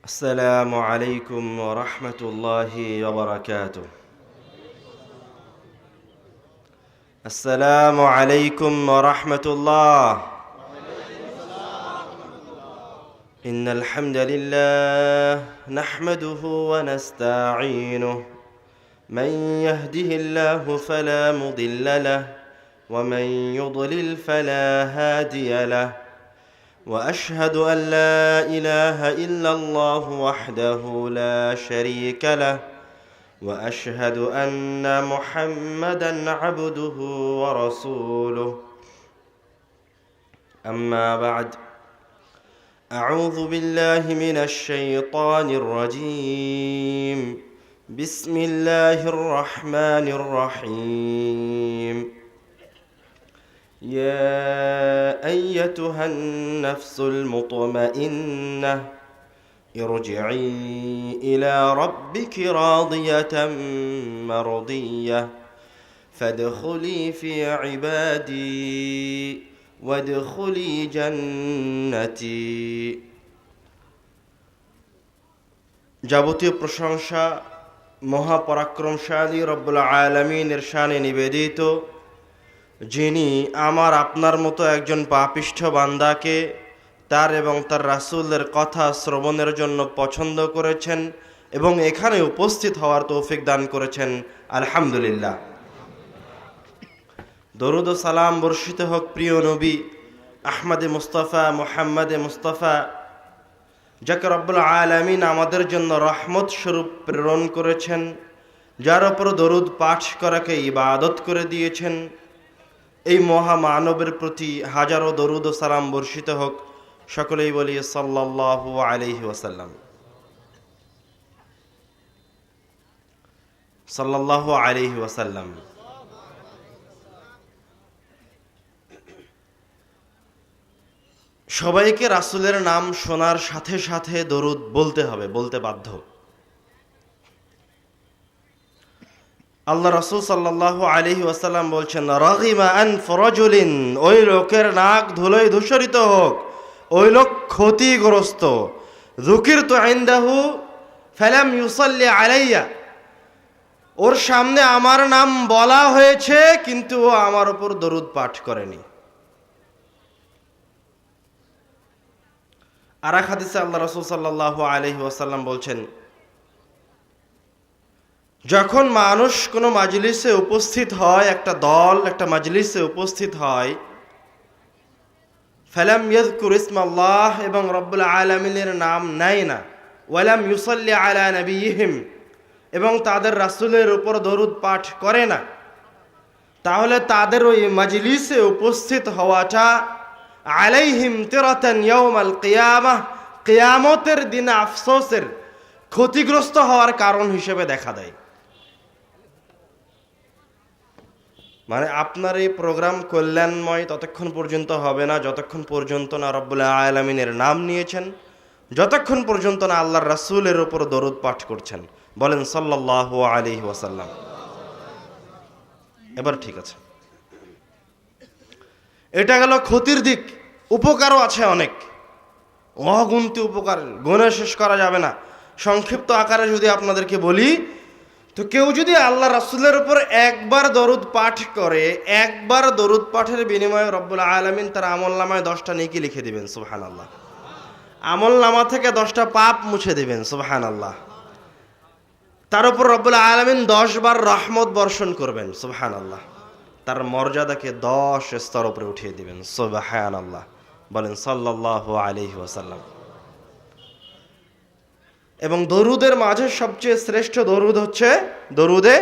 السلام عليكم ورحمة الله وبركاته. السلام عليكم ورحمة الله. إن الحمد لله نحمده ونستعينه، من يهده الله فلا مضل له ومن يضلل فلا هادي له، وأشهد أن لا إله إلا الله وحده لا شريك له، وأشهد أن محمدًا عبده ورسوله. أما بعد، أعوذ بالله من الشيطان الرجيم. بسم الله الرحمن الرحيم. يا أيتها النفس المطمئنة ارجعي إلى ربك راضية مرضية فادخلي في عبادي وادخلي جنتي. যাবতীয় প্রশংসা মহাপরাক্রমশালী রব্বুল আলামিনের শানে নিবেদিত, যিনি আমার আপনার মতো একজন পাপিষ্ঠ বান্দাকে তার এবং তার রাসূলের কথা শ্রবণের জন্য পছন্দ করেছেন এবং এখানে উপস্থিত হওয়ার তৌফিক দান করেছেন। আলহামদুলিল্লাহ। দরুদ ও সালাম বর্ষিত হোক প্রিয় নবী আহমদে মুস্তাফা মুহাম্মদে মুস্তাফা, যাকে রব্বুল আলামিন আমাদের জন্য রহমত স্বরূপ প্রেরণ করেছেন, যার ওপর দরুদ পাঠ করাকে ইবাদত করে দিয়েছেন। এই মহামানবের প্রতি হাজারো দরুদ ও সালাম বর্ষিত হোক। সকলেই বলি সাল্লাল্লাহু আলাইহি ওয়াসাল্লাম। সাল্লাল্লাহু আলাইহি ওয়াসাল্লাম। সবাইকে রাসূলের নাম শোনার সাথে সাথে দরুদ বলতে হবে, বলতে বাধ্য। আল্লাহ রাসূল সাল্লাল্লাহু আলাইহি ওয়াসাল্লাম বলছেন, রাগিমা আনফ রাজুলিন, ওই লোকের নাক ধুলোয় ধূসরিত হোক, ওই লোক ক্ষতিগ্রস্ত। যুকিরতু ইনদাহু ফালাম ইউসাল্লি আলাইয়া, ওর সামনে আমার নাম বলা হয়েছে কিন্তু ও আমার উপর দরুদ পাঠ করেনি। আর এক হাদিসে আল্লাহ রাসূল সাল্লাল্লাহু আলাইহি ওয়াসাল্লাম বলছেন, যখন মানুষ কোনো মাজলিসে উপস্থিত হয়, একটা দল একটা মাজলিসে উপস্থিত হয়, ফালাম ইয়াযকুর ইসমাল্লাহ, এবং রব্বুল আলামিনের নাম নেয় না, ওয়ালাম ইউসাল্লি আলা নবিয়িহিম, এবং তাদের রাসূলের উপর দরুদ পাঠ করে না, তাহলে তাদের ওই মাজলিসে উপস্থিত হওয়াটা আলাইহিম তিরাতান ইয়াউমাল কিয়ামাহ, কিয়ামতের দিনে আফসোসের, ক্ষতিগ্রস্ত হওয়ার কারণ হিসেবে দেখা দেয়। মানে আপনার এই প্রোগ্রাম কল্যাণময় ততক্ষণ পর্যন্ত হবে না যতক্ষণ পর্যন্ত না রব্বুল আলামিনের নাম নিয়েছেন, যতক্ষণ পর্যন্ত না আল্লাহর রাসূলের উপর দরুদ পাঠ করছেন। বলেন সাল্লাল্লাহু আলাইহি ওয়াসাল্লাম। এবার ঠিক আছে, এটা গেল ক্ষতির দিক। উপকারও আছে অনেক, অগুন্তি উপকার, গুণে শেষ করা যাবে না। সংক্ষিপ্ত আকারে যদি আপনাদেরকে বলি, তো কেউ যদি আল্লাহ রাসূলের উপর একবার দরুদ পাঠ করে, একবার দরুদ পাঠের বিনিময়ে রব্বুল আলামিন তার আমলনামায় 10টা নেকি লিখে দিবেন। সুবহানাল্লাহ। আমলনামা থেকে 10টা পাপ মুছে দিবেন। সুবহানাল্লাহ। তার উপর রব্বুল আলামিন 10 বার রহমত বর্ষণ করবেন। সুবহানাল্লাহ। তার মর্যাদাকে 10 স্তর উপরে উঠিয়ে দিবেন। সুবহানাল্লাহ। বলেন সাল্লাল্লাহু আলাইহি ওয়াসাল্লাম। এবং দরুদের মাঝে সবচেয়ে শ্রেষ্ঠ দরুদ হচ্ছে দরুদে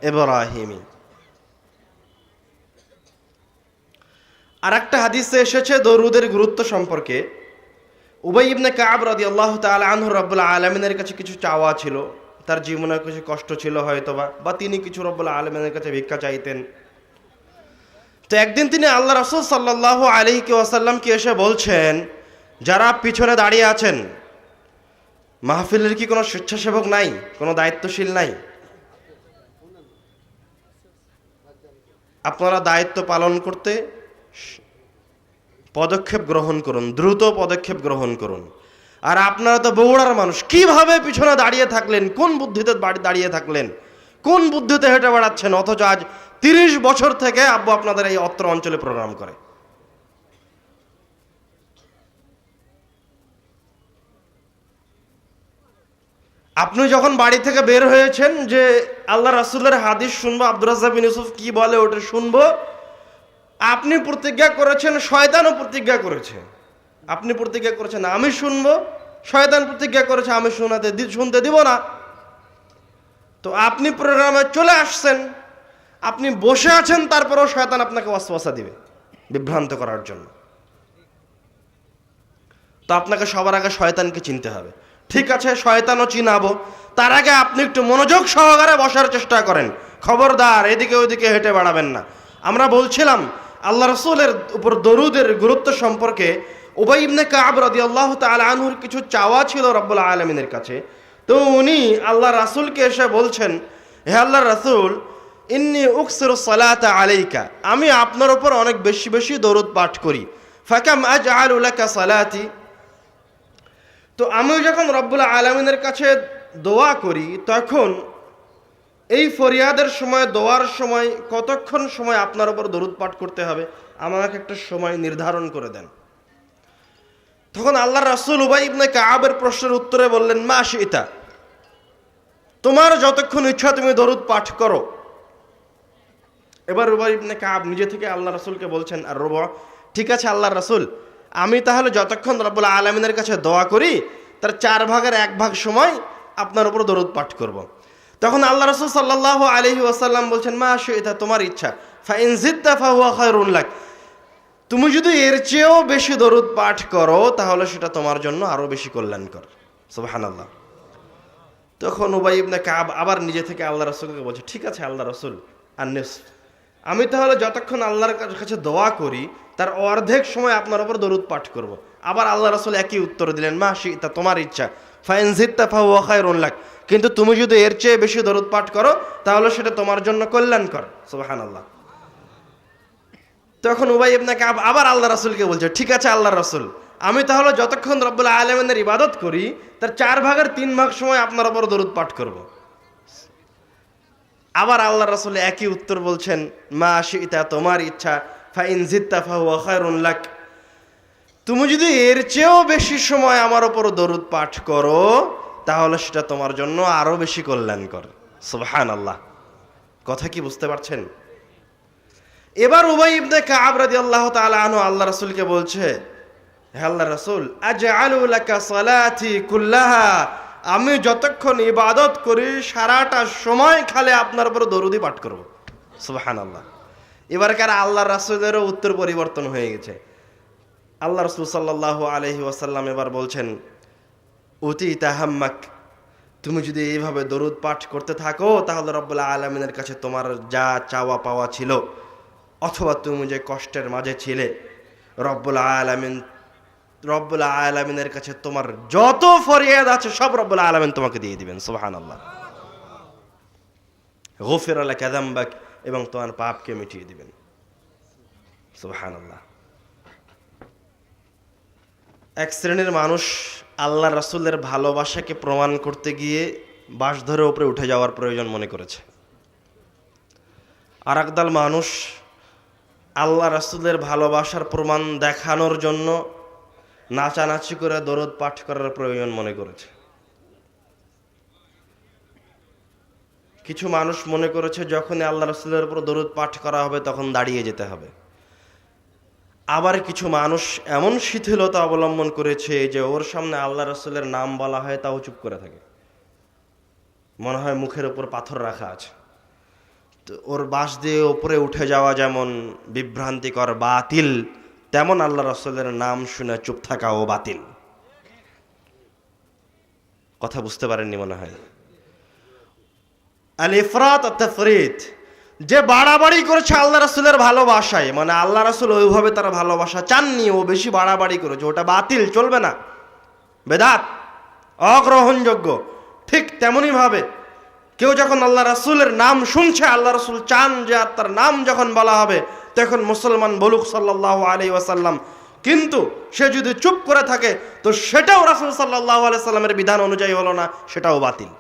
ইব্রাহিমি। আর একটা হাদিসে এসেছে দরুদের গুরুত্ব সম্পর্কে। উবাই ইবনে কাব রাদিয়াল্লাহু তাআলা আনহু রব্বুল আলামিনের কাছে কিছু চাওয়া ছিল, তার জীবনে কিছু কষ্ট ছিল হয়তোবা, বা তিনি কিছু রব্বুল আলামিনের কাছে ভিক্ষা চাইতেন। তো একদিন তিনি আল্লাহ রাসূল সাল্লাল্লাহু আলাইহি ওয়াসাল্লামকে এসে বলছেন, যারা পিছনে দাঁড়িয়ে আছেন, মাহফিলের কি কোনো স্বেচ্ছাসেবক নাই, কোনো দায়িত্বশীল নাই? আপনারা দায়িত্ব পালন করতে পদক্ষেপ গ্রহণ করুন, দ্রুত পদক্ষেপ গ্রহণ করুন। আর আপনারা তো বগুড়ার মানুষ, কিভাবে পিছনে দাঁড়িয়ে থাকলেন, কোন বুদ্ধিতে দাঁড়িয়ে থাকলেন, কোন বুদ্ধিতে হেঁটে বেড়াচ্ছেন, অথচ আজ 30 বছর থেকে আব্বু আপনাদের এই অত্র অঞ্চলে প্রোগ্রাম করে। আপনি যখন বাড়ি থেকে বের হয়েছেন যে আল্লাহ রাসূলের হাদিস শুনবো, আব্দুর রাজ্জাক বিন ইউসুফ কি বলে ওটা শুনবো, আপনি প্রতিজ্ঞা করেছেন, শয়তানও প্রতিজ্ঞা করেছে। আপনি প্রতিজ্ঞা করেছেন আমি শুনবো, শয়তান প্রতিজ্ঞা করেছে আমি শুনতে দিব না। তো আপনি প্রোগ্রামে চলে আসছেন, আপনি বসে আছেন, তারপরেও শয়তান আপনাকে ওয়াসওয়াসা দিবে বিভ্রান্ত করার জন্য। তো আপনাকে সবার আগে শয়তানকে চিনতে হবে। ঠিক আছে, শয়তানও চিনাবো, তার আগে আপনি একটু মনোযোগ সহকারে বসার চেষ্টা করেন। খবরদার এদিকে ওইদিকে হেঁটে বেড়াবেন না। আমরা বলছিলাম আল্লাহ রাসূলের উপর দরুদের গুরুত্ব সম্পর্কে। উবাই ইবনে কাব রাদিয়াল্লাহু তাআলা আনহুর কিছু চাওয়া ছিল রব্বুল আলামিনের কাছে। তো উনি আল্লাহ রাসূলকে এসে বলছেন, হে আল্লাহর রাসূল, ইন্নী উকসিরু সালাতা আলাইকা, আমি আপনার উপর অনেক বেশি বেশি দরুদ পাঠ করি। ফাকাম আজআলু লাকা সালাতি, তো আমি যখন রব্বুল আলামিনের কাছে দোয়া করি তখন এই ফরিয়াদের সময়, দোয়ার সময় কতক্ষণ সময় আপনার উপর দরুদ পাঠ করতে হবে, আমাকে একটা সময় নির্ধারণ করে দেন। তখন আল্লাহ রাসূল উবাই ইবনে কাবের প্রশ্নের উত্তরে বললেন, মা শিতা, তোমার যতক্ষণ ইচ্ছা তুমি দরুদ পাঠ করো। এবার উবাই ইবনে কাব নিজে থেকে আল্লাহ রাসূলকে বলছেন, আর রুবা, ঠিক আছে আল্লাহ রাসূল, আমি তাহলে যতক্ষণ রব্বুল আলামিনের কাছে দোয়া করি তার 4 ভাগের 1 ভাগ সময় আপনার উপর দরুদ পাঠ করব। তখন আল্লাহ রাসূল সাল্লাল্লাহু আলাইহি ওয়াসাল্লাম বলছেন, মা শিতা, তোমার ইচ্ছা, ফাইন জিদতা ফাহুয়া খায়রুন লাক, তুমি যদি এর চেয়েও বেশি দরুদ পাঠ করো তাহলে সেটা তোমার জন্য আরো বেশি কল্যাণকর। সুবহানাল্লাহ। তখন উবাই ইবনে কাব আবার নিজে থেকে আল্লাহ রাসূলকে বলছে, ঠিক আছে আল্লাহ রাসূল, আন-নিসফ, আমি তাহলে যতক্ষণ আল্লাহর কাছে দোয়া করি তার অর্ধেক সময় আপনার উপর দরুদ পাঠ করব। আবার আল্লাহ রাসূল একই উত্তর দিলেন, মা শিতা, তোমার ইচ্ছা, ফাইন জিদতা ফাহুয়া খায়রুন লাক, কিন্তু তুমি যদি এর চেয়ে বেশি দরুদ পাঠ করো তাহলে সেটা তোমার জন্য কল্যাণকর। সুবহানাল্লাহ। তখন উবাই ইবনে কাব আবার আল্লাহ রাসূলকে বলছে, ঠিক আছে আল্লাহ রাসূল, আমি তাহলে যতক্ষণ রব্বুল আলামিনের ইবাদত করি তার 4 ভাগের 3 ভাগ সময় আপনার উপর দরুদ পাঠ করব। আবার আল্লাহ রাসূল একই উত্তর বলছেন, মা শিতা, তোমার ইচ্ছা, ফাইন জিদতা ফাহুয়া খায়রুন লাক, তুমি যদি এর চেয়েও বেশি সময় আমার উপর দরুদ পাঠ করো তাহলে সেটা তোমার জন্য আরো বেশি কল্যাণকর। সুবহানাল্লাহ। কথা কি বুঝতে পারছেন? এবার উবাই ইবনে কাব রাদিয়াল্লাহু তাআলা আনহু আল্লাহ রাসূলকে বলছে, হে আল্লাহ রাসূল, আজআলু লাকা সালাতি কুল্লাহা, আমি যতক্ষণ ইবাদত করি সারাটা সময় খালি আপনার উপর দরুদই পাঠ করব। সুবহানাল্লাহ। এবারকার আল্লাহ রাসূলেরও উত্তর পরিবর্তন হয়ে গেছে। আল্লাহ রাসূল সাল্লাল্লাহু আলাইহি ওয়াসাল্লাম এবার বলছেন, উতি তাহাম্মাক, তুমি যদি এইভাবে দরুদ পাঠ করতে থাকো তাহলে রব্বুল আলামিনের কাছে তোমার যা চাওয়া পাওয়া ছিল, অথবা তুমি যে কষ্টের মাঝে ছিলে, রব্বুল আলামিনের কাছে তোমার যত ফরিয়াদ আছে সব রব্বুল আলামিন তোমাকে দিয়ে দিবেন। সুবহানাল্লাহ। গফিরা লাকা যামবাক, এবং তোমার পাপকে মিটিয়ে দিবেন। সুবহানাল্লাহ। এক শ্রেণীর মানুষ আল্লাহ রাসূলের ভালোবাসাকে প্রমাণ করতে গিয়ে বাঁশ ধরে উপরে উঠে যাওয়ার প্রয়োজন মনে করেছে। আর একদল মানুষ আল্লাহ রাসূলের ভালোবাসার প্রমাণ দেখানোর জন্য নাচানাচি করে দরুদ পাঠ করার প্রয়োজন মনে করেছে। কিছু মানুষ মনে করেছে যখনই আল্লাহ রাসূলের উপর দরুদ পাঠ করা হবে তখন দাঁড়িয়ে যেতে হবে। আবার কিছু মানুষ এমন শিথিলতা অবলম্বন করেছে যে ওর সামনে আল্লাহ রাসূলের নাম বলা হয় তাও চুপ করে থাকে, মনে হয় মুখের উপর পাথর রাখা আছে। তো ওর বাঁশ দিয়ে উপরে উঠে যাওয়া যেমন বিভ্রান্তিকর, বাতিল, তেমন আল্লাহ রাসূলের নাম শুনে চুপ থাকাও বাতিল। কথা বুঝতে পারেননি মনে হয়। আল ইফরাত আত তাফরিত, যে বাড়াবাড়ি করেছে আল্লাহ রাসূলের ভালোবাসায়, মানে আল্লাহ রাসূল ওইভাবে তার ভালোবাসা চাননি, ও বেশি বাড়াবাড়ি করেছে, ওটা বাতিল, চলবে না, বেদাত, অগ্রহণযোগ্য। ঠিক তেমনই ভাবে কেউ যখন আল্লাহ রাসূলের নাম শুনছে, আল্লাহ রাসূল চান যে আর তার নাম যখন বলা হবে তখন মুসলমান বলুক সাল্লাল্লাহু আলাইহি ওয়াসাল্লাম, কিন্তু সে যদি চুপ করে থাকে তো সেটাও রাসূল সাল্লাল্লাহু আলাইহি সাল্লামের বিধান অনুযায়ী হলো না, সেটাও বাতিল।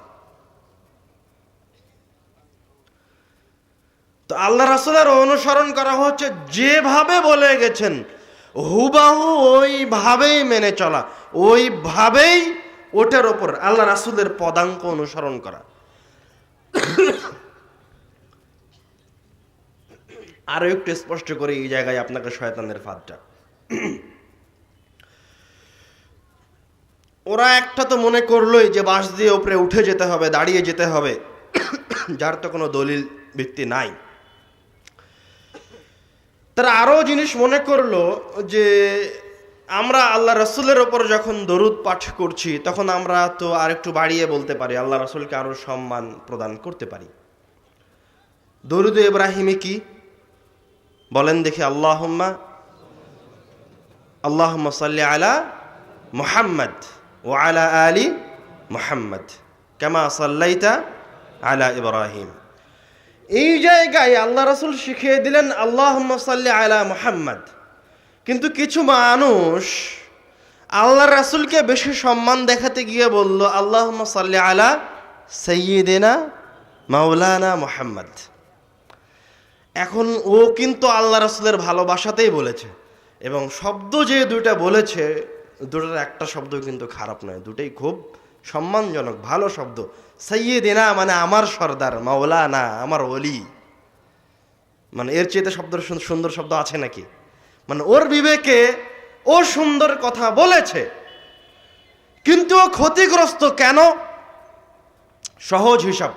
তো আল্লাহ রাসূলের অনুসরণ করা হচ্ছে যেভাবে বলে গেছেন হুবাহু ওইভাবেই মেনে চলা, ওইভাবেই ওটার ওপর আল্লাহ রাসূলের পদাঙ্ক অনুসরণ করা। আরো একটু স্পষ্ট করে এই জায়গায় আপনাকে শয়তানের ফাঁদটা, ওরা একটা তো মনে করলোই যে বাঁশ দিয়ে উপরে উঠে যেতে হবে, দাঁড়িয়ে যেতে হবে, যার তো কোনো দলিল ভিত্তি নাই। তারা আরো জিনিস মনে করলো যে আমরা আল্লাহ রাসূলের ওপর যখন দরুদ পাঠ করছি তখন আমরা তো আর একটু বাড়িয়ে বলতে পারি, আল্লাহ রাসূলকে আরো সম্মান প্রদান করতে পারি। দরুদ ইব্রাহিমে কি বলেন দেখি? আল্লাহুম্মা সাল্লি আলা মুহাম্মদ ওয়া আলা আলি মুহাম্মদ কামা সাল্লাইতা আলা ইব্রাহিম। এই জায়গায় আল্লাহ রাসূল শিখিয়ে দিলেন আল্লাহুম্মা সাল্লি আলা মুহাম্মদ। কিন্তু কিছু মানুষ আল্লাহ রাসূলকে বেশি সম্মান দেখাতে গিয়ে বলল আল্লাহুম্মা সাল্লি আলা সাইয়্যিদিনা মাওলানা মুহাম্মদ। এখন ও কিন্তু আল্লাহ রাসূলের ভালোবাসাতেই বলেছে, এবং শব্দ যে দুইটা বলেছে দুটার একটা শব্দ কিন্তু খারাপ নয়, দুটোই খুব সম্মানজনক ভালো শব্দ। সাইয়্যিদিনা মানে আমার সর্দার, মাওলানা আমার ওলি, মানে এর চেয়ে শব্দ সুন্দর শব্দ আছে নাকি? মানে ওর বিবেকে ও সুন্দর কথা বলেছে, কিন্তু ও ক্ষতিগ্রস্ত কেন? সহজ হিসাব,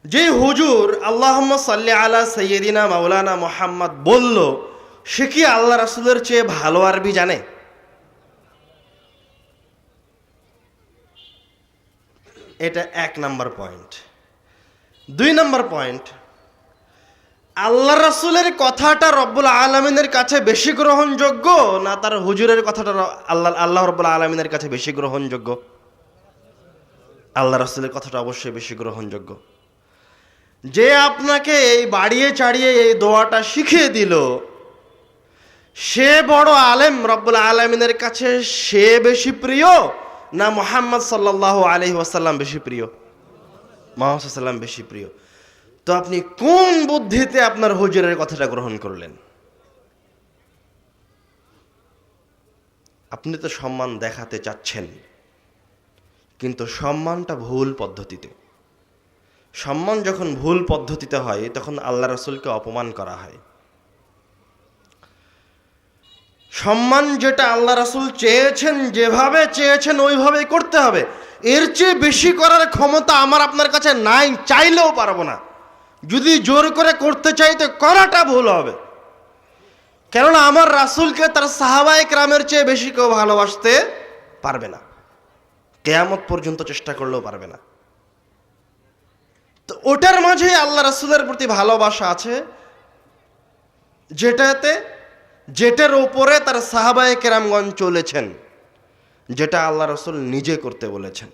যে হুজুর আল্লাহুম্মা সাল্লি আলা সাইয়্যিদিনা মাওলানা মুহাম্মদ বলল, সে কি আল্লাহ রাসূলের চেয়ে ভালো আরবি জানে? এটা 1 নাম্বার পয়েন্ট। 2 নাম্বার পয়েন্ট, আল্লাহ রাসূলের কথাটা রব্বুল আলামিনের কাছে বেশি গ্রহণযোগ্য না তার হুজুরের কথাটা আল্লাহ রব্বুল আলামিনের কাছে বেশি গ্রহণযোগ্য? আল্লাহ রাসূলের কথাটা অবশ্যই বেশি গ্রহণযোগ্য। যে আপনাকে এই বাড়িয়ে চাড়িয়ে এই দোয়াটা শিখিয়ে দিল, সে বড় আলেম রব্বুল আলামিনের কাছে, সে বেশি প্রিয় না মুহাম্মদ সাল্লাল্লাহু আলাইহি ওয়াসাল্লাম বেশি প্রিয়? মুহাম্মদ সাল্লাল্লাহু আলাইহি ওয়াসাল্লাম বেশি প্রিয়। তো আপনি কোন বুদ্ধিতে আপনার হুজুরের কথাটা গ্রহণ করলেন? আপনি তো সম্মান দেখাতে চাচ্ছেন, কিন্তু সম্মানটা ভুল পদ্ধতিতে। সম্মান যখন ভুল পদ্ধতিতে হয় তখন আল্লাহ রাসূলকে অপমান করা হয়। সম্মান যেটা আল্লাহ রাসূল চেয়েছেন, যেভাবে চেয়েছেন ওইভাবেই করতে হবে। এর চেয়ে বেশি করার ক্ষমতা আমার আপনার কাছে নাই, চাইলেও পারবো না। যদি জোর করে করতে চাই তো করাটা ভুল হবে, কেননা আমার রাসূলকে তার সাহাবায়ে কেরামের চেয়ে বেশি কেউ ভালোবাসতে পারবে না, কিয়ামত পর্যন্ত চেষ্টা করলেও পারবে না। তো ওটার মাঝে আল্লাহ রাসূলের প্রতি ভালোবাসা আছে, যেটার উপরে তার সাহাবায়ে কেরামগণ চলেছেন, যেটা আল্লাহ রাসূল নিজে করতে বলেছেন।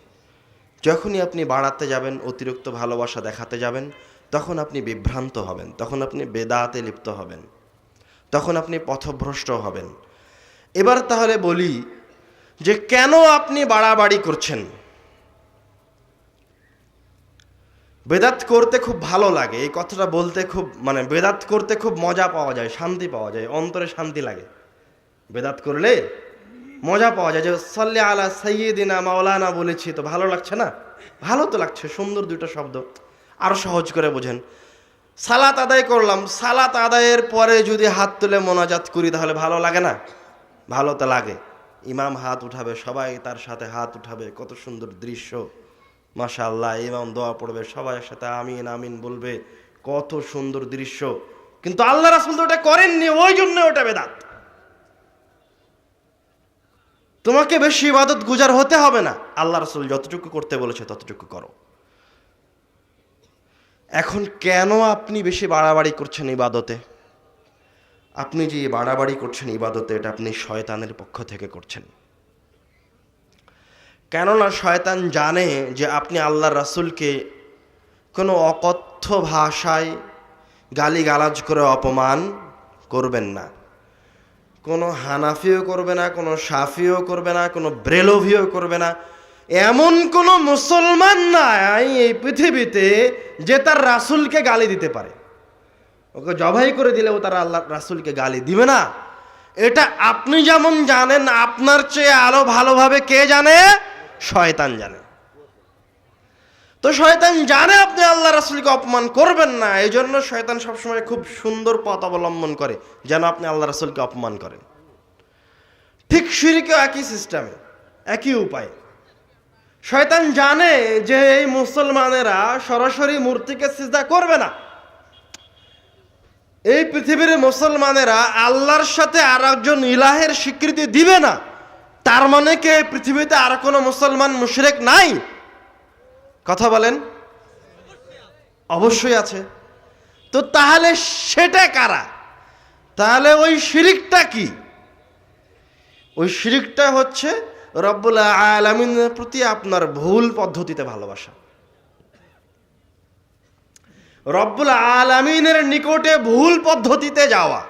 যখনই আপনি বাড়াতে যাবেন, অতিরিক্ত ভালোবাসা দেখাতে যাবেন, তখন আপনি বিভ্রান্ত হবেন, তখন আপনি বেদাতে লিপ্ত হবেন, তখন আপনি পথভ্রষ্ট হবেন। এবার তাহলে বলি যে কেন আপনি বাড়াবাড়ি করছেন? বেদাত করতে খুব ভালো লাগে, এই কথাটা বলতে খুব, মানে বেদাত করতে খুব মজা পাওয়া যায়, শান্তি পাওয়া যায়, অন্তরে শান্তি লাগে। বেদাত করলে মজা পাওয়া যায়, যে সাল্লি আলা সাইয়্যিদিনা মাওলানা বলেছি তো ভালো লাগছে না? ভালো তো লাগছে, সুন্দর দুটো শব্দ। আরো সহজ করে বোঝেন, সালাত আদায় করলাম, সালাত আদায়ের পরে যদি হাত তুলে মোনাজাত করি তাহলে ভালো লাগে না? ভালো তো লাগে। ইমাম হাত উঠাবে, সবাই তার সাথে হাত উঠাবে, কত সুন্দর দৃশ্য, মাশাআল্লাহ। ইমাম দোয়া পড়বে, সবাই সাথে আমিন আমিন বলবে, কত সুন্দর দৃশ্য। কিন্তু আল্লাহ রাসূল তো ওটা করেননি, ওই জন্য ওটা বেদাত। তোমাকে বেশি ইবাদত গুজার হতে হবে না, আল্লাহ রাসূল যতটুকু করতে বলেছে ততটুকু করো। এখন কেন আপনি বেশি বাড়াবাড়ি করছেন ইবাদতে? আপনি যে বাড়াবাড়ি করছেন ইবাদতে, এটা আপনি শয়তানের পক্ষ থেকে করছেন। কেননা শয়তান জানে যে আপনি আল্লাহ রাসূলকে কোনো অকথ্য ভাষায় গালিগালাজ করে অপমান করবেন না, কোনো হানাফিও করবে না, কোনো শাফিও করবে না, কোনো ব্রেলভিও করবে না। এমন কোনো মুসলমান নাই এই পৃথিবীতে যে তার রাসূলকে গালি দিতে পারে। ওকে জবাই করে দিলেও তারা আল্লাহ রাসূলকে গালি দিবে না। এটা আপনি যেমন জানেন, আপনার চেয়ে আরো ভালোভাবে কে জানে? শয়তান জানে। তো শয়তান জানে আপনি আল্লাহ রাসূলকে অপমান করবেন না, এই জন্য শয়তান সবসময় খুব সুন্দর পথ অবলম্বন করে যেন আপনি আল্লাহ রাসূলকে অপমান করেন। ঠিক শিরকেও একই সিস্টেমে, একই উপায়। শয়তান জানে যে এই মুসলমানেরা সরাসরি মূর্তিকে সিজদা করবে না, এই পৃথিবীর মুসলমানেরা আল্লাহর সাথে আর একজন ইলাহের স্বীকৃতি দিবে না। তার মানে কি পৃথিবীতে আর কোনো মুসলমান মুশরিক নাই? কথা বলেন। অবশ্যই আছে। তো তাহলে সেটা কারা? তাহলে ওই শিরকটা কি? ওই শিরকটা হচ্ছে রব্বুল আলামিনের প্রতি আপনার ভুল পদ্ধতিতে ভালোবাসা, রব্বুল আলামিনের নিকটে ভুল পদ্ধতিতে যাওয়া,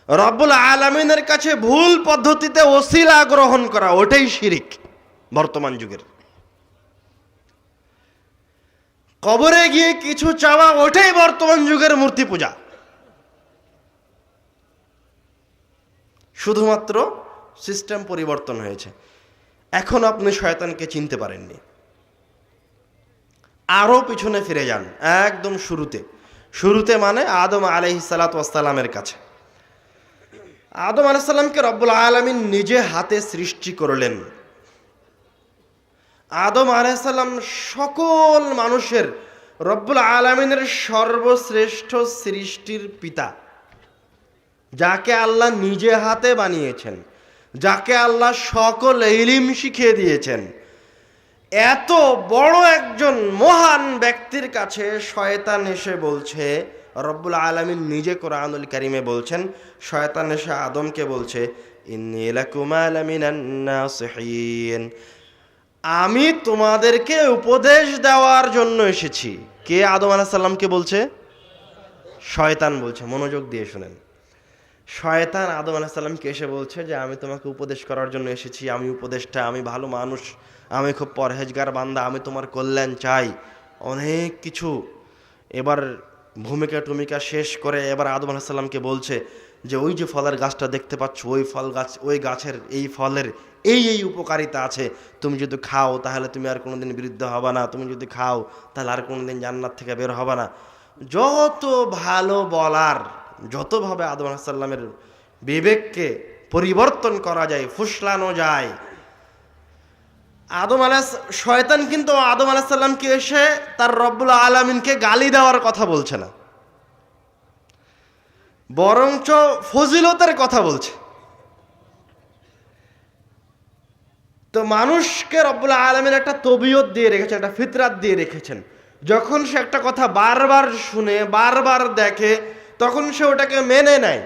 রব্বুল আলামিনের কাছে ভুল পদ্ধতিতে ওসিলা গ্রহণ করা, ওটাই শিরক বর্তমান যুগের। কবরে গিয়ে কিছু চাওয়া, ওটাই বর্তমান যুগের মূর্তি পূজা। শুধুমাত্র সিস্টেম পরিবর্তন হয়েছে। এখন আপনি শয়তানকে চিনতে পারেননি। আরো পিছনে ফিরে যান, একদম শুরুতে মানে আদম আলাইহিস সালাতু ওয়াস সালামের কাছে। আদম আলাইহিস সালামকে রব্বুল আলামিন নিজে হাতে সৃষ্টি করলেন। আদম আলাইহিস সালাম সকল মানুষের রব্বুল আলামিনের সর্বশ্রেষ্ঠ সৃষ্টির পিতা, যাকে আল্লাহ নিজে হাতে বানিয়েছেন, যাকে আল্লাহ সকল ইলম শিখিয়ে দিয়েছেন। এত বড় একজন মহান ব্যক্তির কাছে শয়তান এসে বলছে, রব্বুল আলামিন নিজে কোরআনুল কারীমে বলছেন, শয়তান এসে আদমকে বলছে, ইন্নী লাকুমা লামিনান নাসিহিন, আমি তোমাদেরকে উপদেশ দেওয়ার জন্য এসেছি। কে আদম আলাইহিস সালামকে বলছে? শয়তান বলছে। মনোযোগ দিয়ে শুনেন। শয়তান আদম আলাইহিস সালামকে এসে বলছে যে আমি তোমাকে উপদেশ করার জন্য এসেছি, আমি উপদেশটা, আমি ভালো মানুষ, আমি খুব পরহেজগার বান্দা, আমি তোমার কল্যাণ চাই, অনেক কিছু। এবার ভূমিকা টুমিকা শেষ করে এবার আদম আলাইহিস সালামকে বলছে যে ওই যে ফলের গাছটা দেখতে পাচ্ছ, ওই ফল গাছ, ওই গাছের এই ফলের এই উপকারিতা আছে, তুমি যদি খাও তাহলে তুমি আর কোনোদিন বিরুদ্ধ হবে না, তুমি যদি খাও তাহলে আর কোনোদিন জান্নাত থেকে বের হবে না। যত ভালো বলার, যতভাবে আদম আলাইহিস সালামের বিবেককে পরিবর্তন করা যায়, ফুসলানো যায়। শয়তান কিন্তু আদম আলাইহিস সালামকে এসে তার রব্বুল আলামিনকে গালি দেওয়ার কথা বলছে না, বরঞ্চ ফজিলতের কথা বলছে। তো মানুষকে রব্বুল আলামিন একটা তবিয়ত দিয়ে রেখেছেন, একটা ফিতরাত দিয়ে রেখেছেন। যখন সে একটা কথা বারবার শুনে, বারবার দেখে, তখন সে ওটাকে মেনে নেয়।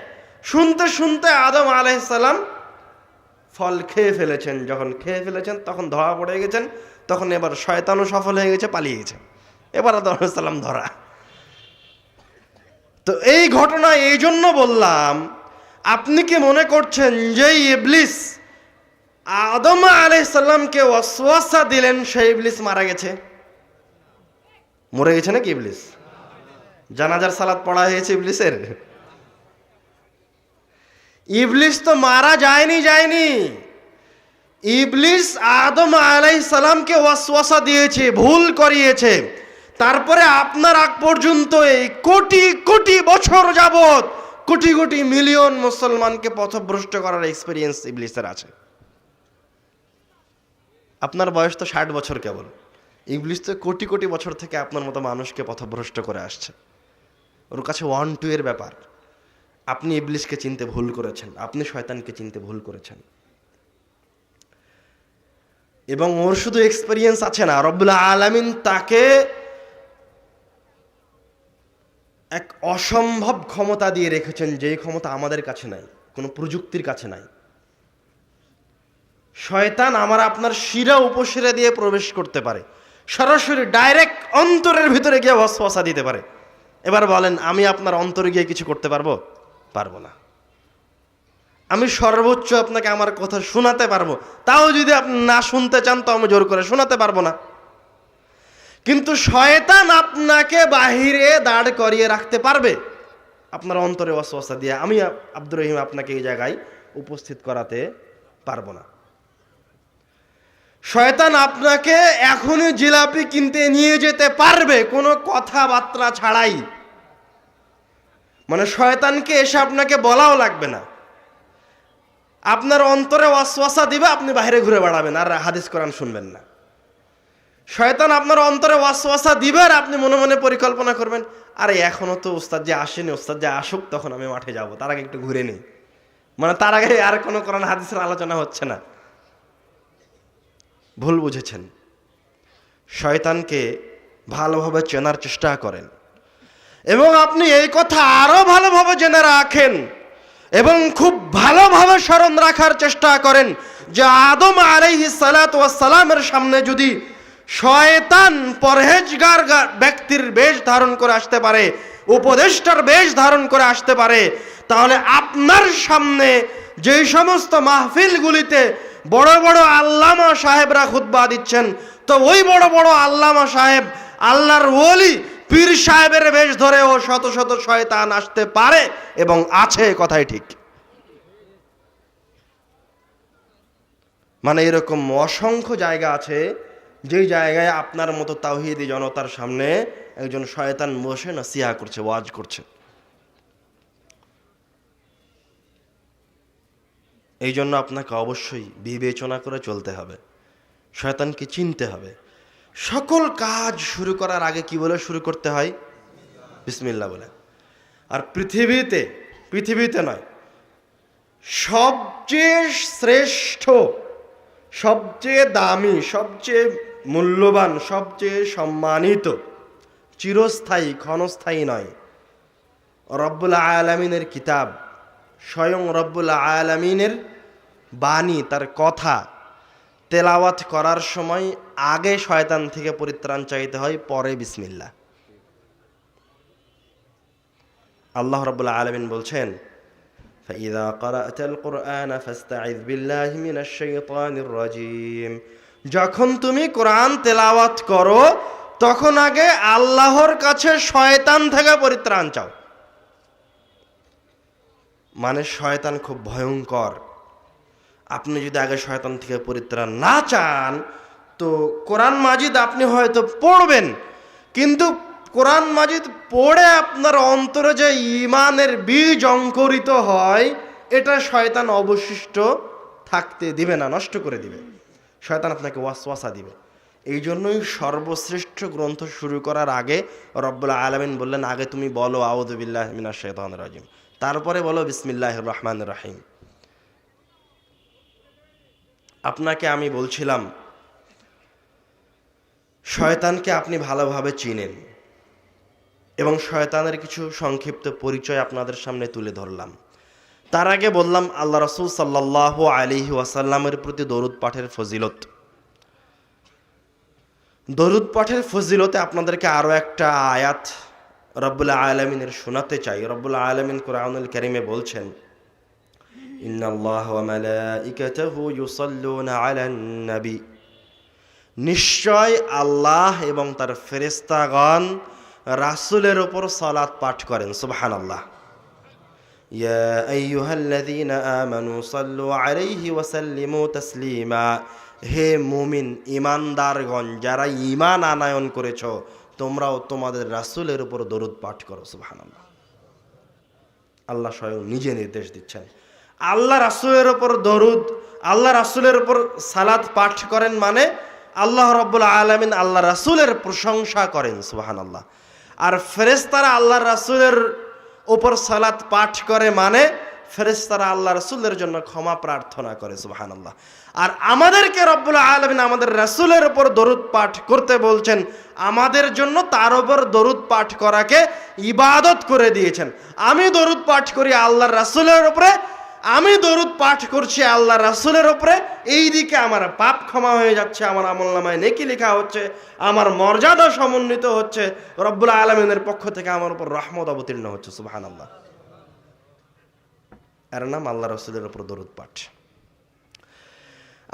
শুনতে শুনতে আদম আলাইহিস সালাম ফল খেয়ে ফেলেছেন। যখন খেয়ে ফেলেছেন তখন ধরা পড়ে গেছেন। তখন এবার শয়তানও সফল হয়ে গেছে, পালিয়ে গেছে। এবার আদম আলাইহিস সালাম ধরা। তো এই ঘটনা এই জন্য বললাম, আপনি কি মনে করছেন যে ইবলিস আদম আলাইহিস সালামকে ওয়াসওয়াসা দিলেন, সেই ইবলিস মারা গেছে? মরে গেছে নাকি ইবলিস? জানাজার সালাত পড়া হয়েছে ইবলিসের? ইবলিস তো মারা যায়নি। ইবলিস আদম আলাইহিস সালামকে ওয়াসওয়াসা দিয়েছে, ভুল করিয়েছে। তারপরে আপনার আগ পর্যন্ত এই কোটি কোটি বছর যাবত কোটি কোটি মিলিয়ন মুসলমানকে পথভ্রষ্ট করার এক্সপেরিয়েন্স ইবলিসের আছে। আপনার বয়স তো 60 বছর কেবল। ইবলিস তো কোটি কোটি বছর থেকে আপনার মতো মানুষকে পথভ্রষ্ট করে আসছে। ওর কাছে 1-2 এর ব্যাপার। আপনি ইবলিসকে চিনতে ভুল করেছেন, আপনি শয়তানকে চিনতে ভুল করেছেন। এবং ওর শুধু এক্সপেরিয়েন্স আছে না, রব্বুল আলামিন তাকে এক অসম্ভব ক্ষমতা দিয়ে রেখেছেন, যেই ক্ষমতা আমাদের কাছে নাই, কোনো প্রযুক্তির কাছে নাই। শয়তান আমার আপনার শিরা উপশিরা দিয়ে প্রবেশ করতে পারে, সরাসরি ডাইরেক্ট অন্তরের ভিতরে গিয়ে ওয়াসওয়াসা দিতে পারে। এবার বলেন, আমি আপনার অন্তরে গিয়ে কিছু করতে পারবো? পারবো না। আমি সর্বোচ্চ আপনাকে আমার কথা শোনাতে পারবো, তাও যদি আপনি না শুনতে চান তো আমি জোর করে শোনাতে পারবো না। কিন্তু শয়তান আপনাকে বাহিরে দাঁড় করিয়ে রাখতে পারবে আপনার অন্তরে ওয়াসওয়াসা দিয়ে। আমি আব্দুর রহিম আপনাকে এই জায়গায় উপস্থিত করাতে পারবো না। শয়তান আপনাকে এখনই জিলাপি কিনতে নিয়ে যেতে পারবে কোনো কথাবার্তা ছাড়াই। মানে শয়তানকে এসে আপনাকে বলাও লাগবে না, আপনার অন্তরে ওয়াসওয়াসা দিবে, আপনি বাইরে ঘুরে বেড়াবেন আর হাদিস কোরআন শুনবেন না। শয়তান আপনার অন্তরে ওয়াসওয়াসা দিবে আর আপনি মনে মনে পরিকল্পনা করবেন, আরে এখনো তো ওস্তাদ যে আসেনি, ওস্তাদ যে আসুক তখন আমি মাঠে যাব, তার আগে একটু ঘুরে নিই। মানে তার আগে আর কোনো কোরআন হাদিসের আলোচনা হচ্ছে না। ভুল বুঝেছেন। শয়তানকে ভালোভাবে চেনার চেষ্টা করেন এবং আপনি এই কথা আরো ভালোভাবে জেনে রাখেন এবং খুব ভালোভাবে স্মরণ রাখার চেষ্টা করেন যে আদম আলাইহিস সালাতু ওয়াস সালামের সামনে যদি শয়তান পরহেজগার ব্যক্তির বেশ ধারণ করে আসতে পারে, উপদেষ্টার বেশ ধারণ করে আসতে পারে, তাহলে আপনার সামনে যেই সমস্ত মাহফিলগুলিতে বড় বড় আল্লামা সাহেবরা খুতবা দিচ্ছেন, তো ওই বড় বড় আল্লামা সাহেব, আল্লাহর ওলি পীর সাহেবের বেশ ধরেও শত শত শয়তান আসতে পারে এবং আছে, কথাই ঠিক। মানে এরকম অসংখ্য জায়গা আছে যেই জায়গায় আপনার মতো তাওহীদি জনতার সামনে একজন শয়তান বসে নসিহা করছে, ওয়াজ করছে। এই জন্য আপনাকে অবশ্যই বিবেচনা করে চলতে হবে, শয়তানকে চিনতে হবে। সকল কাজ শুরু করার আগে কি বলে শুরু করতে হয়? বিসমিল্লাহ বলে। আর পৃথিবীতে নয়, সবচেয়ে শ্রেষ্ঠ, সবচেয়ে দামি, সবচেয়ে মূল্যবান, সবচেয়ে সম্মানিত, চিরস্থায়ী, ক্ষণস্থায়ী নয়, রব্বুল আলামিনের কিতাব, স্বয়ং রব্বুল আলামিনের বাণী, তার কথা তেলাওয়াত করার সময় আগে শয়তান থেকে পরিত্রাণ চাইতে হয়, পরে বিসমিল্লাহ। আল্লাহ রাব্বুল আলামিন বলছেন, ফাইযা ক্বারা'তাল কুরআনা ফাসতা'iয বিল্লাহি মিনাশ শাইতানির রাজীম। যখন তুমি কোরআন তেলাওয়াত করো তখন আগে আল্লাহর কাছে শয়তান থেকে পরিত্রাণ চাও। মানে শয়তান খুব ভয়ঙ্কর। আপনি যদি আগে শয়তান থেকে পরিত্রাণ না চান তো কোরআন মাজিদ আপনি হয়তো পড়বেন, কিন্তু কোরআন মাজিদ পড়ে আপনার অন্তরে যে ঈমানের বীজ অঙ্কুরিত হয় এটা শয়তান অবশিষ্ট থাকতে দিবে না, নষ্ট করে দিবে। শয়তান আপনাকে ওয়াসওয়াসা দিবে। এই জন্যই সর্বশ্রেষ্ঠ গ্রন্থ শুরু করার আগে রব্বুল আলামিন বললেন, আগে তুমি বলো আউযু বিল্লাহি মিনাশ শাইতানির রাজিম, তারপরে বলো বিসমিল্লাহির রহমানির রহিম। আপনাকে আমি বলছিলাম শয়তানকে আপনি ভালোভাবে চিনেন এবং শয়তানের কিছু সংক্ষিপ্ত পরিচয় আপনাদের সামনে তুলে ধরলাম। তার আগে বললাম আল্লাহ রাসূল সাল্লাল্লাহু আলাইহি ওয়াসাল্লামের প্রতি দরুদ পাঠের ফজিলত। দরুদ পাঠের ফজিলতে আপনাদেরকে আরো একটা আয়াত রব্বুল আলামিনের শোনাতে চাই। রব্বুল আলামিন কুরআনুল কারীমে বলছেন, ইন্নাল্লাহা ওয়া মালাইকাতাহু ইউসাল্লুনা আলান নবী। নিশ্চয় আল্লাহ এবং তার ফেরেশতাগণ রাসূলের উপর সালাত পাঠ করেন। সুবহানাল্লাহ। ইয়া আইয়ুহাল্লাযীনা আমানু সাল্লু আলাইহি ওয়া সাল্লিমু তাসলিমা। হে মুমিন, ঈমানদারগণ, যারা ঈমান আনয়ন করেছো, তোমরাও তোমাদের রাসূলের উপর দরুদ পাঠ করো। সুবহানাল্লাহ। আল্লাহ স্বয়ং নিজে নির্দেশ দিচ্ছেন। আল্লাহ রাসূলের উপর দরুদ, আল্লাহ রাসূলের উপর সালাত পাঠ করেন মানে আল্লাহ রাব্বুল আলামিন আল্লাহ রাসূলের প্রশংসা করেন। সুবহানাল্লাহ। আর ফেরেশতারা আল্লাহ রাসূলের উপর সালাত পাঠ করে মানে ফেরেশতারা আল্লাহ রাসূলের জন্য ক্ষমা প্রার্থনা করে। সুবহানাল্লাহ। আর আমাদেরকে রব্বুল আলামিন আমাদের রাসূলের উপর দরুদ পাঠ করতে বলছেন, আমাদের জন্য তার উপর দরুদ পাঠ করাকে ইবাদত করে দিয়েছেন। আমি দরুদ পাঠ করি আল্লাহর রাসূলের উপরে, আমি দরুদ পাঠ করছি আল্লাহ রাসূলের উপরে, এই দিকে আমার পাপ ক্ষমা হয়ে যাচ্ছে, আমার আমলনামায় নেকি লেখা হচ্ছে, আমার মর্যাদা সমুন্নীত হচ্ছে, রব্বুল আলামিনের পক্ষ থেকে আমার উপর রহমত অবতীর্ণ হচ্ছে। সুবহানাল্লাহ। এর নাম আল্লাহ রাসূলের উপর দরুদ পাঠ।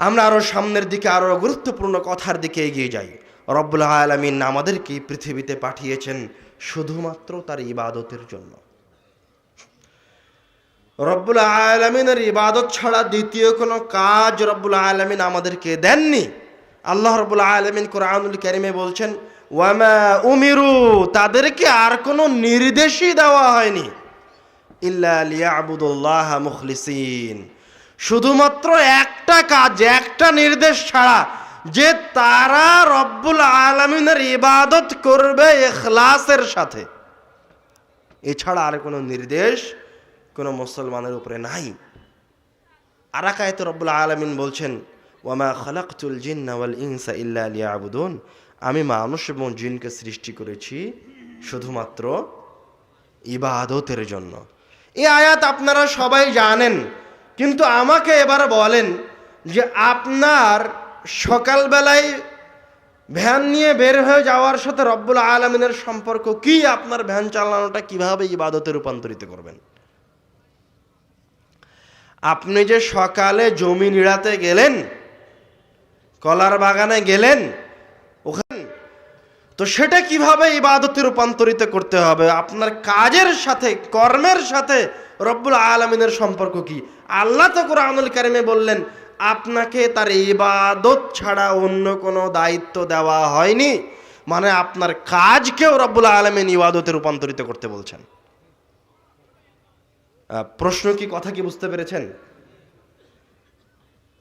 আমরা আরো সামনের দিকে আরো গুরুত্বপূর্ণ কথার দিকে এগিয়ে যাই। রব্বুল আলামিন আমাদেরকে পৃথিবীতে পাঠিয়েছেন শুধুমাত্র তার ইবাদতের জন্য। রব্বুল আলামিনের ইবাদত ছাড়া দ্বিতীয় কোনো কাজ রব্বুল আলামিন আমাদেরকে দেননি। আল্লাহ রব্বুল আলামিন কোরআনুল কারীমে বলছেন, ওয়ামা উমিরু, তাদেরকে আর কোনো নির্দেশই দেওয়া হয়নি, ইল্লা লিয়াবুদুল্লাহ মুখলিসিন, শুধুমাত্র একটা কাজ, একটা নির্দেশ ছাড়া, যে তারা রব্বুল আলামিনের ইবাদত করবে ইখলাসের সাথে। এছাড়া আর কোনো নির্দেশ কোনো মুসলমানের উপরে নাই। আর এক আয়াতে রব্বুল আলামিন বলছেন, ওয়ামা খালাকতুল জিন্না ওয়াল ইনসা ইল্লা লিয়াবুদুন, আমি মানুষ এবং জিনকে সৃষ্টি করেছি শুধুমাত্র ইবাদতের জন্য। এই আয়াত আপনারা সবাই জানেন, কিন্তু আমাকে এবার বলেন যে আপনার সকালবেলায় ভ্যান নিয়ে বের হয়ে যাওয়ার সাথে রব্বুল আলামিনের সম্পর্ক কি? আপনার ভ্যান চালানোটা কিভাবে ইবাদতে রূপান্তরিত করবেন? আপনি যে সকালে জমি নিড়াতে গেলেন, কলার বাগানে গেলেন, ওখানে তো সেটা কিভাবে ইবাদতে রূপান্তরিত করতে হবে? আপনার কাজের সাথে, কর্মের সাথে রব্বুল আলামিনের সম্পর্ক কি? আল্লাহ তো কোরআনুল কারীমে বললেন, আপনাকে তার ইবাদত ছাড়া অন্য কোনো দায়িত্ব দেওয়া হয়নি। মানে আপনার কাজকেও রব্বুল আলামিন ইবাদতে রূপান্তরিত করতে বলছেন। প্রশ্ন কি, কথা কি বুঝতে পেরেছেন?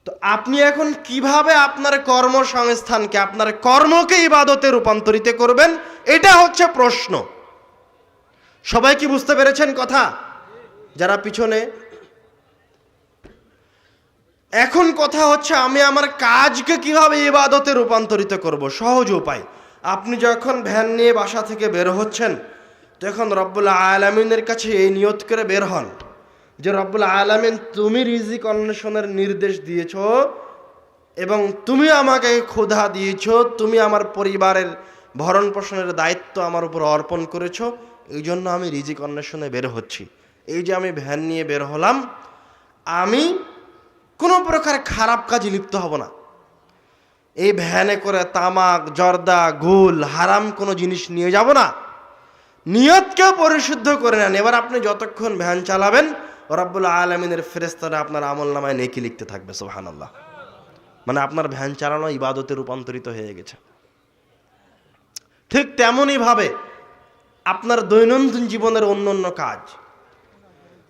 তো আপনি এখন কিভাবে আপনার কর্মসংস্থানকে, আপনার কর্মকে ইবাদতে রূপান্তরিত করবেন, এটা হচ্ছে প্রশ্ন। সবাই কি বুঝতে পেরেছেন কথা? যারা পিছনে, এখন কথা হচ্ছে আমি আমার কাজকে কিভাবে ইবাদতে রূপান্তরিত করব। সহজ উপায়, আপনি যখন ভ্যান নিয়ে বাসা থেকে বের হচ্ছেন, তখন রব্বুল আলামিনের কাছে এই নিয়ত করে বের হন যে রব্বুল আলামিন, তুমি রিজিক অন্বেষণের নির্দেশ দিয়েছ এবং তুমি আমাকে ক্ষুধা দিয়েছ, তুমি আমার পরিবারের ভরণ পোষণের দায়িত্ব আমার উপর অর্পণ করেছ, এই জন্য আমি রিজিক অন্বেষণে বের হচ্ছি। এই যে আমি ভ্যান নিয়ে বের হলাম, আমি কোনো প্রকার খারাপ কাজে লিপ্ত হব না। এই ভ্যানে করে তামাক, জর্দা, গুল, হারাম কোনো জিনিস নিয়ে যাব না। নিয়তকেও পরিশুদ্ধ করে নেন। এবার আপনি যতক্ষণ ভ্যান চালাবেন, রব্বুল আলামিনের ফেরেশতারা আপনার আমলনামায় নেকি লিখতে থাকবে। সুবহানাল্লাহ। মানে আপনার ভ্যান চালানো ইবাদতে রূপান্তরিত হয়ে গেছে। ঠিক তেমনই ভাবে আপনার দৈনন্দিন জীবনের অন্যান্য কাজ,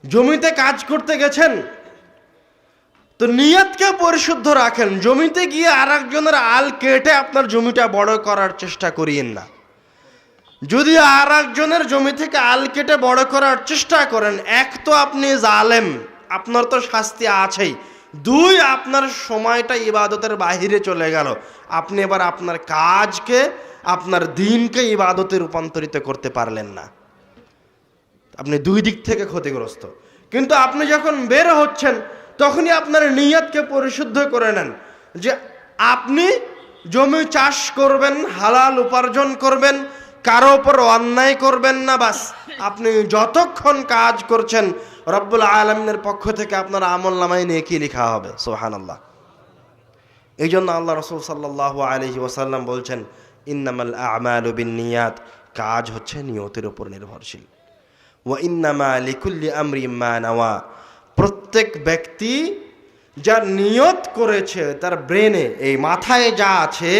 জমিতে কাজ করতে গেছেন, তো নিয়তকে পরিশুদ্ধ রাখেন। জমিতে গিয়ে আর একজনের আল কেটে আপনার জমিটা বড় করার চেষ্টা করিয়েন না। যদি আর একজনের জমি থেকে আল কেটে বড় করার চেষ্টা করেন, এক তো আপনি জালেম, আপনার তো শাস্তি আছেই, দুই আপনার সময়টা ইবাদতের বাহিরে চলে গেল। আপনি এবার আপনার কাজকে, আপনার দিনকে ইবাদতে রূপান্তরিত করতে পারলেন না। আপনি দুই দিক থেকে ক্ষতিগ্রস্ত। কিন্তু আপনি যখন বের হচ্ছেন, তখনই আপনার নিয়তকে পরিশুদ্ধ করে নেন যে আপনি জমি চাষ করবেন, হালাল উপার্জন করবেন, কারো উপর অন্যায় করবেন না। বাস আপনি যতক্ষণ কাজ করছেন, রব্বুল আলামিনের পক্ষ থেকে আপনার আমলনামায় নেকি লেখা হবে। সুবহানাল্লাহ। এই জন্য আল্লাহ রাসূল সাল্লাল্লাহু আলাইহি ওয়াসাল্লাম বলছেন, ইন্নামাল আ'মালু বিন্নিয়াত, কাজ হচ্ছে নিয়তের উপর নির্ভরশীল। ওয়া ইন্নামা লিকুল্লি আমরিন মা নাওয়া, প্রত্যেক ব্যক্তি যা নিয়ত করেছে, তার ব্রেনে, এই মাথায় যা আছে,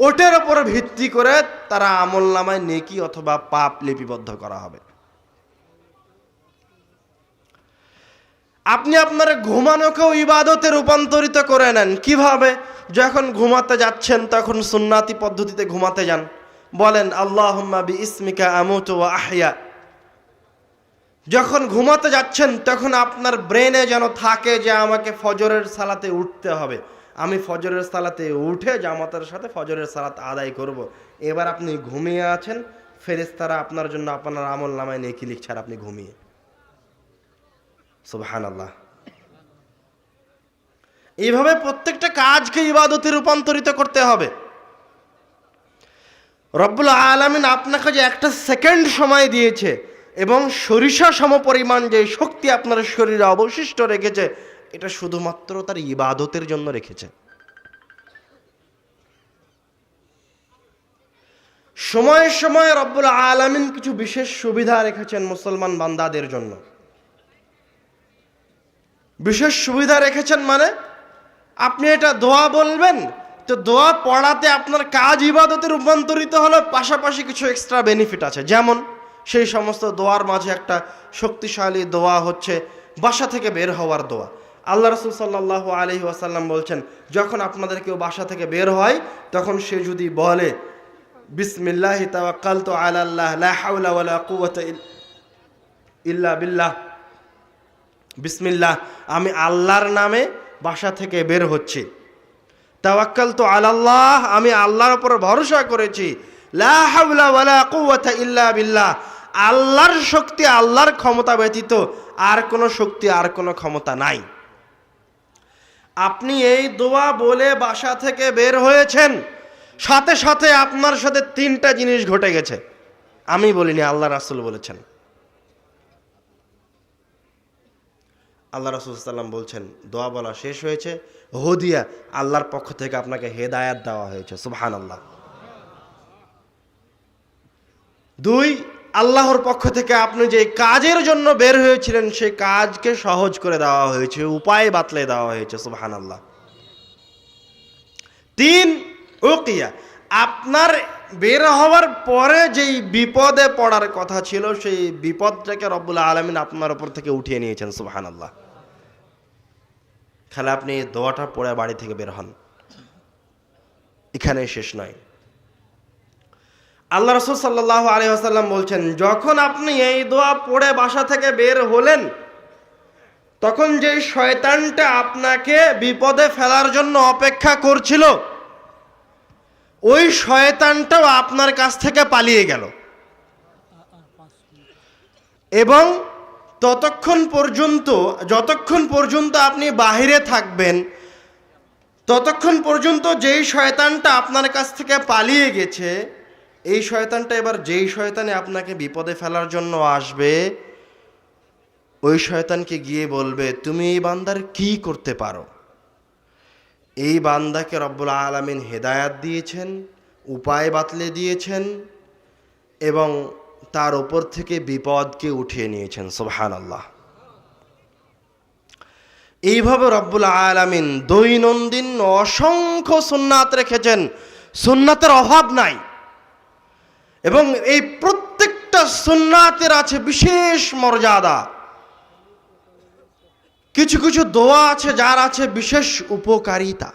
ওটার উপর ভিত্তি করে তারা আমলনামায় নেকি অথবা পাপ লিপিবদ্ধ করা হবে। আপনি আপনার ঘুমানোকেও ইবাদতে রূপান্তরিত করে নেন। কিভাবে? যখন ঘুমাতে যাচ্ছেন তখন সুন্নাতি পদ্ধতিতে ঘুমাতে যান। বলেন আল্লাহুম্মা বিইসমিকা আমুতু ওয়া আহইয়া। যখন ঘুমাতে যাচ্ছেন তখন আপনার ব্রেনে যেন থাকে যে আমাকে ফজরের সালাতে উঠতে হবে, আমি ফজরের সালাতে উঠে জামাতের সাথে ফজরের সালাত আদায় করব। এবার আপনি ঘুমিয়ে আছেন, ফেরেশতারা আপনার জন্য আপনার আমলনামায় নেকি লিখছে, আর আপনি ঘুমিয়ে। সুবহানাল্লাহ। এইভাবে প্রত্যেকটা কাজকে ইবাদতে রূপান্তরিত করতে হবে। রব্বুল আলামিন আপনাকে যে একটা সেকেন্ড সময় দিয়েছে, এবং সরিষা সমপরিমাণ যে শক্তি আপনার শরীরে অবশিষ্ট রেখেছে, এটা শুধুমাত্র তার ইবাদতের জন্য রেখেছে। সময়ে সময়ে রব্বুল আলামিন কিছু বিশেষ সুবিধা রেখেছেন মুসলমান বান্দাদের জন্য। বিশেষ সুবিধা রেখেছেন মানে আপনি এটা দোয়া বলবেন, তো দোয়া পড়াতে আপনার কাজ ইবাদতে রূপান্তরিত হলো, পাশাপাশি কিছু এক্সট্রা বেনিফিট আছে। যেমন সেই সমস্ত দোয়ার মাঝে একটা শক্তিশালী দোয়া হচ্ছে বাসা থেকে বের হওয়ার দোয়া। আল্লাহ রাসূল সাল্লাল্লাহু আলাইহি ওয়াসাল্লাম বলছেন, যখন আপনাদের কেউ বাসা থেকে বের হয় তখন সে যদি বলে বিসমিল্লাহি তাওয়াক্কালতু আলাল্লাহ লা হাওলা ওয়ালা কুওয়াতা ইল্লা বিল্লাহ, বিসমিল্লাহ, আমি আল্লাহর নামে বাসা থেকে বের হচ্ছি, তাওয়াক্কালতু আলাল্লাহ, আমি আল্লাহর উপর ভরসা করেছি, লা হাওলা ওয়ালা কুওয়াতা ইল্লা বিল্লাহ, আল্লাহর শক্তি আল্লাহর ক্ষমতা ব্যতীত আর কোনো শক্তি আর কোনো ক্ষমতা নাই। আপনি এই দোয়া বলে বাসা থেকে বের হয়েছেন, সাথে সাথে আপনার সাথে তিনটা জিনিস ঘটে গেছে। আমি বলিনি, আল্লাহ রাসূল বলেছেন। আল্লাহ রাসূল সাল্লাল্লাহু বলছেন, দোয়া বলা শেষ হয়েছে, হদিয়া আল্লাহর পক্ষ থেকে আপনাকে হেদায়েত দেওয়া হয়েছে। সুবহানাল্লাহ। 2, আল্লাহর পক্ষ থেকে আপনি যে কাজের জন্য বের হয়েছিলেন সেই কাজকে সহজ করে দেওয়া হয়েছে, উপায় বাতলে দেওয়া হয়েছে। সুবহানাল্লাহ। 3, উকিয়া, আপনার বের হওয়ার পরে যেই বিপদে পড়ার কথা ছিল সেই বিপদটাকে রব্বুল আলামিন আপনার উপর থেকে উঠিয়ে নিয়েছেন। সুবহানাল্লাহ। খালি আপনি দোয়াটা পড়ে বাড়ি থেকে বের হন, এখানে শেষ নয়। আল্লাহ রাসূল সাল্লাল্লাহু আলাইহি ওয়াসাল্লাম বলছেন, যখন আপনি এই দোয়া পড়ে বাসা থেকে বের হলেন তখন যে শয়তানটা আপনাকে বিপদে ফেলার জন্য অপেক্ষা করছিল ওই শয়তানটাও আপনার কাছ থেকে পালিয়ে গেল। এবং যতক্ষণ পর্যন্ত আপনি বাহিরে থাকবেন ততক্ষণ পর্যন্ত যেই শয়তানটা আপনার কাছ থেকে পালিয়ে গেছে এই শয়তানটা এবার যেই শয়তানে আপনাকে বিপদে ফেলার জন্য আসবে ওই শয়তানকে গিয়ে বলবে, তুমি এই বান্দার কি করতে পারো? এই বান্দাকে রব্বুল আলামিন হেদায়াত দিয়েছেন, উপায় বাতলে দিয়েছেন এবং তার উপর থেকে বিপদকে উঠিয়ে নিয়েছেন। সুবহানাল্লাহ। এইভাবে রব্বুল আলামিন দৈনন্দিন অসংখ্য সুন্নাত রেখেছেন, সুন্নাতের অভাব নাই। এবং এই প্রত্যেকটা সুন্নাতের আছে বিশেষ মর্যাদা। কিছু কিছু দোয়া আছে যার আছে বিশেষ উপকারিতা।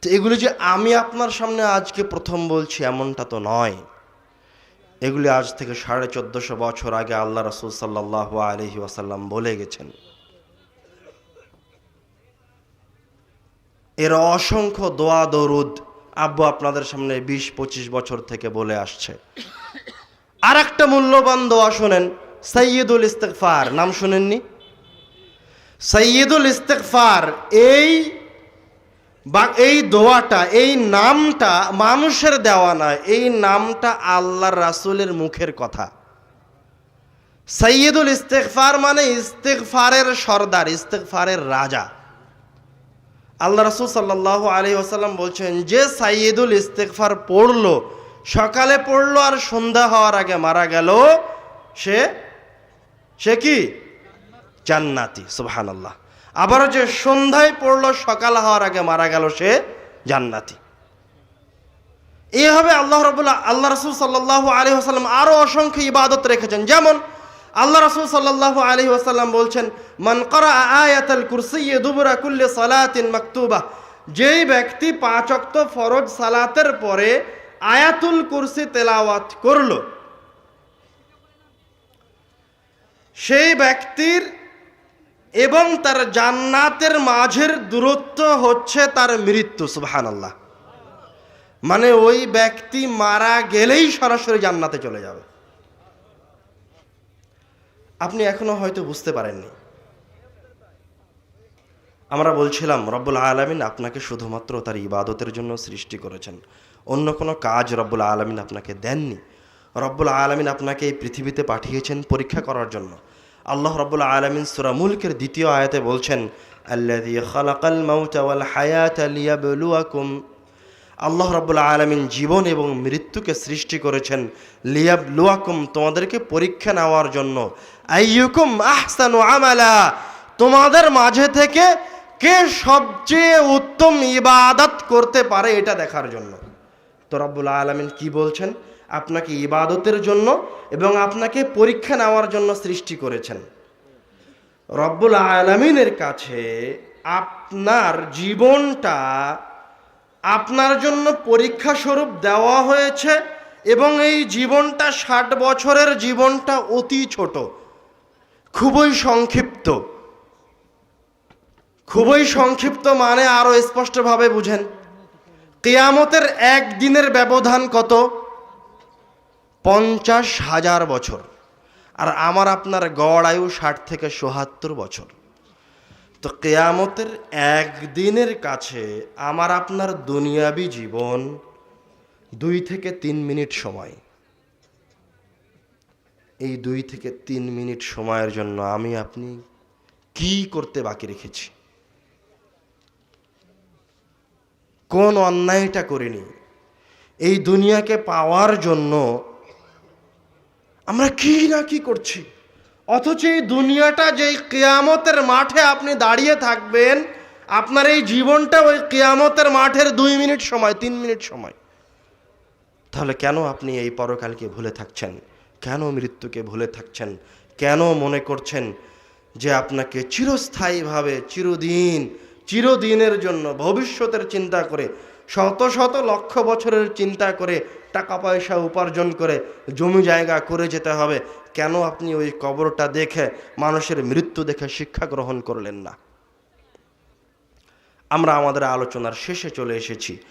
তো এগুলি যে আমি আপনার সামনে আজকে প্রথম বলছি এমনটা তো নয়, এগুলি আজ থেকে 1450 বছর আগে আল্লাহ রাসূল সাল্লাল্লাহু আলাইহি ওয়াসাল্লাম বলে গেছেন। এর অসংখ্য দোয়া দরুদ আব্বু আপনাদের সামনে 20-25 বছর থেকে বলে আসছে। আর একটা মূল্যবান দোয়া শোনেন, সাইয়্যিদুল ইস্তিগফার, নাম শুনেননি? সাইয়্যিদুল ইস্তিগফার, এই দোয়াটা, এই নামটা মানুষের দেওয়া নয়, এই নামটা আল্লাহর রাসূলের মুখের কথা। সাইয়্যিদুল ইস্তিগফার মানে ইস্তিগফারের সর্দার, ইস্তিগফারের রাজা। আল্লাহ রাসূল সাল্লাল্লাহু আলাইহি ওয়াসাল্লাম বলছেন, যে সাইয়্যিদুল ইস্তিগফার পড়লো, সকালে পড়লো আর সন্ধ্যা হওয়ার আগে মারা গেল, সে কি? জান্নাতি। সুবহানাল্লাহ। আবারও যে সন্ধ্যায় পড়লো সকাল হওয়ার আগে মারা গেল, সে জান্নাতি। এইভাবে আল্লাহ রাসূল সাল্লাল্লাহু আলাইহি ওয়াসাল্লাম আরো অসংখ্য ইবাদত রেখেছেন। যেমন আল্লাহ রাসূল সাল্লাল্লাহু আলাইহি ওয়াসাল্লাম বলছেন, মান ক্বারা আয়াতাল কুরসিয়্যি দুবুরা কুল্লি সালাতিন মাকতুবা, যেই ব্যক্তি 5 ওয়াক্ত ফরজ সালাতের পরে আয়াতুল কুরসি তেলাওয়াত করলো, সেই ব্যক্তির এবং তার জান্নাতের মাঝের দূরত্ব হচ্ছে তার মৃত্যু। সুবহানাল্লাহ। মানে ওই ব্যক্তি মারা গেলেই সরাসরি জান্নাতে চলে যাবে। আপনি এখনো হয়তো বুঝতে পারেননি। আমরা বলছিলাম রব্বুল আলামিন আপনাকে শুধুমাত্র তার ইবাদতের জন্য সৃষ্টি করেছেন, অন্য কোনো কাজ রব্বুল আলামিন আপনাকে দেননি। রব্বুল আলামিন আপনাকে এই পৃথিবীতে পাঠিয়েছেন পরীক্ষা করার জন্য। আল্লাহ রব্বুল আলামিন সূরা মুলকের 2য় আয়াতে বলছেন, আল্লাযী খালাকাল মাউতা ওয়াল হায়াতা লিয়াবলুয়াকুম। আল্লাহ রব্বুল আলামিন জীবন এবং মৃত্যুকে সৃষ্টি করেছেন লিয়াবলুয়াকুম, তোমাদেরকে পরীক্ষা নেওয়ার জন্য। আইয়ুকুম আহসানু আমালা, তোমাদের মাঝে থেকে কে সবচেয়ে উত্তম ইবাদত করতে পারে এটা দেখার জন্য। তো রব্বুল আলামিন কি বলছেন? আপনাকে ইবাদতের জন্য এবং আপনাকে পরীক্ষা নেওয়ার জন্য সৃষ্টি করেছেন। রব্বুল আলামিনের কাছে আপনার জীবনটা আপনার জন্য পরীক্ষা স্বরূপ দেওয়া হয়েছে, এবং এই জীবনটা 60 বছরের জীবনটা অতি ছোট, খুবই সংক্ষিপ্ত। খুবই সংক্ষিপ্ত মানে আরো স্পষ্টভাবে বুঝেন, কিয়ামতের একদিনের ব্যবধান কত? 50,000 বছর। আর আমার আপনার গড় আয়ু 60 থেকে ৭৭ বছর। তো কিয়ামতের একদিনের কাছে আমার আপনার দুনিয়াবি জীবন 2 থেকে 3 মিনিট সময়। এই 2 থেকে 3 মিনিট সময়ের জন্য আমি আপনি কি করতে বাকি রেখেছি? কোন অন্যায়টা করিনি? এই দুনিয়াকে পাওয়ার জন্য আমরা কি না কি করছি, অথচ এই দুনিয়াটা যেই কিয়ামতের মাঠে আপনি দাঁড়িয়ে থাকবেন, আপনার এই জীবনটা ওই কিয়ামতের মাঠের 2 মিনিট সময়, 3 মিনিট সময়। তাহলে কেন আপনি এই পরকালকে ভুলে থাকছেন? কেন মৃত্যুকে ভুলে থাকছেন? কেন মনে করছেন যে আপনাকে চিরস্থায়ীভাবে চিরদিনের জন্য ভবিষ্যতের চিন্তা করে, শত শত লক্ষ বছরের চিন্তা করে, টাকা পয়সা উপার্জন করে, জমি জায়গা করে যেতে হবে? কেন আপনি ওই কবরটা দেখে, মানুষের মৃত্যু দেখে শিক্ষা গ্রহণ করলেন না? আমরা আমাদের আলোচনার শেষে চলে এসেছি।